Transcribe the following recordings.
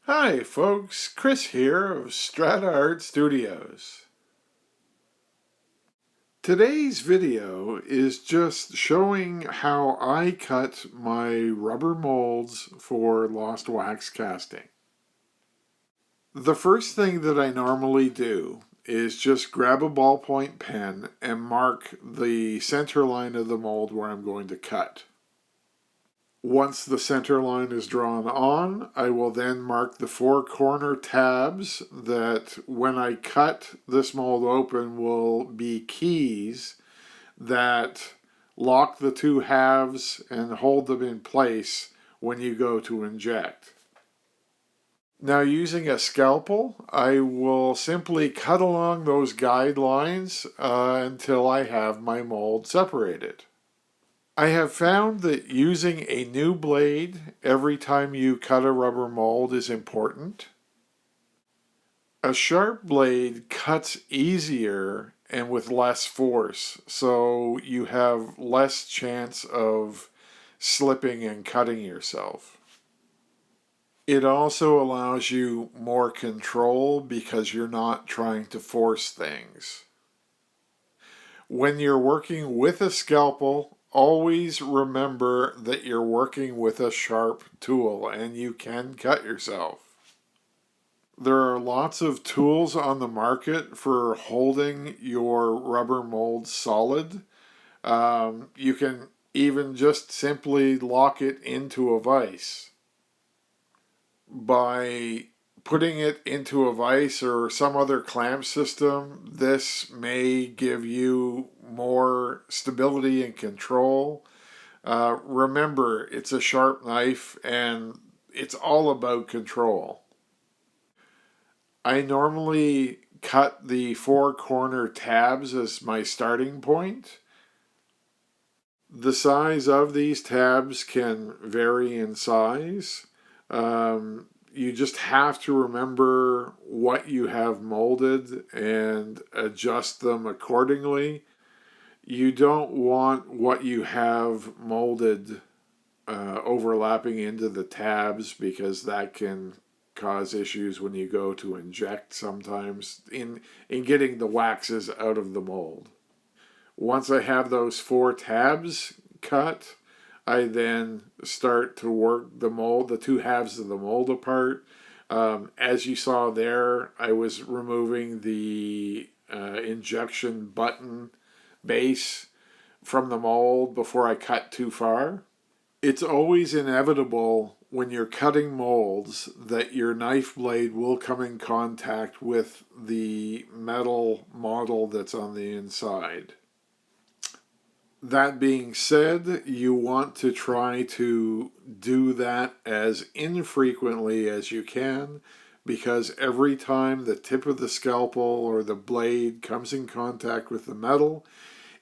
Hi folks, Chris here of Strata Art Studios. Today's video is just showing how I cut my rubber molds for lost wax casting. The first thing that I normally do is just grab a ballpoint pen and mark the center line of the mold where I'm going to cut. Once the center line is drawn on, I will then mark the four corner tabs that when I cut this mold open will be keys that lock the two halves and hold them in place when you go to inject. Now, using a scalpel, I will simply cut along those guidelines until I have my mold separated. I have found that using a new blade every time you cut a rubber mold is important. A sharp blade cuts easier and with less force, so you have less chance of slipping and cutting yourself. It also allows you more control because you're not trying to force things. When you're working with a scalpel, always remember that you're working with a sharp tool and you can cut yourself. There are lots of tools on the market for holding your rubber mold solid. You can even just simply lock it into a vise. By putting it into a vise or some other clamp system, this may give you more stability and control. Remember, it's a sharp knife and it's all about control. I normally cut the four corner tabs as my starting point. The size of these tabs can vary in size. You just have to remember what you have molded and adjust them accordingly. You don't want what you have molded overlapping into the tabs because that can cause issues when you go to inject sometimes in getting the waxes out of the mold. Once I have those four tabs cut, I then start to work the mold, the two halves of the mold apart. As you saw there, I was removing the injection button base from the mold before I cut too far. It's always inevitable when you're cutting molds that your knife blade will come in contact with the metal model that's on the inside. That being said, you want to try to do that as infrequently as you can because every time the tip of the scalpel or the blade comes in contact with the metal,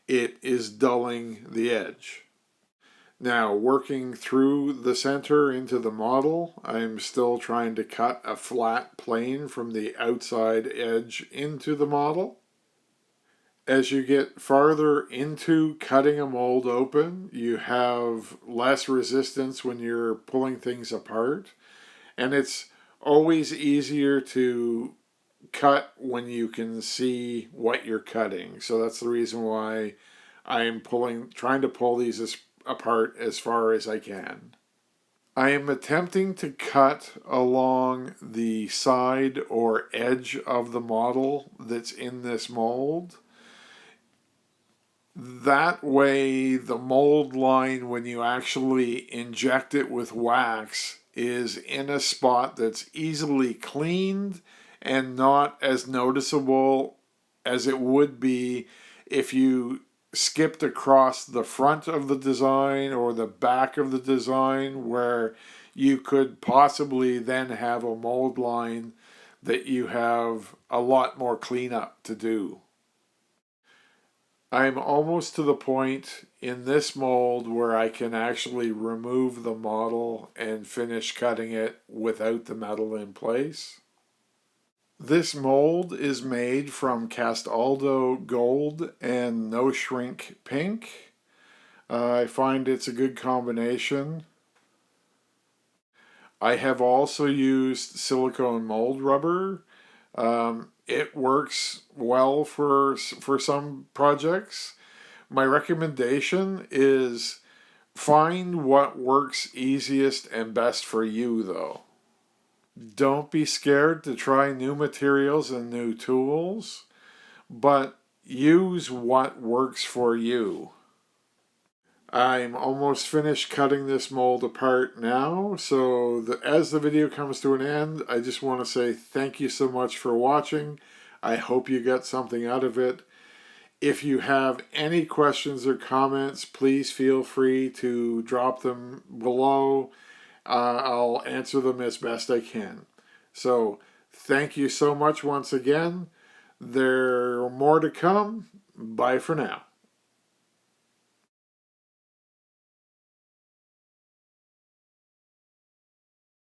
it is dulling the edge. Now, working through the center into the model, I'm still trying to cut a flat plane from the outside edge into the model. As you get farther into cutting a mold open, you have less resistance when you're pulling things apart. And it's always easier to cut when you can see what you're cutting. So that's the reason why I'm trying to pull these apart as far as I can. I am attempting to cut along the side or edge of the model that's in this mold. That way, the mold line, when you actually inject it with wax, is in a spot that's easily cleaned and not as noticeable as it would be if you skipped across the front of the design or the back of the design, where you could possibly then have a mold line that you have a lot more cleanup to do. I'm almost to the point in this mold where I can actually remove the model and finish cutting it without the metal in place. This mold is made from Castaldo Gold and No Shrink Pink. I find it's a good combination. I have also used silicone mold rubber. It works well for some projects. My recommendation is find what works easiest and best for you, though. Don't be scared to try new materials and new tools, but use what works for you. I'm almost finished cutting this mold apart now, so as the video comes to an end, I just want to say thank you so much for watching. I hope you got something out of it. If you have any questions or comments, please feel free to drop them below. I'll answer them as best I can. So, thank you so much once again. There are more to come. Bye for now.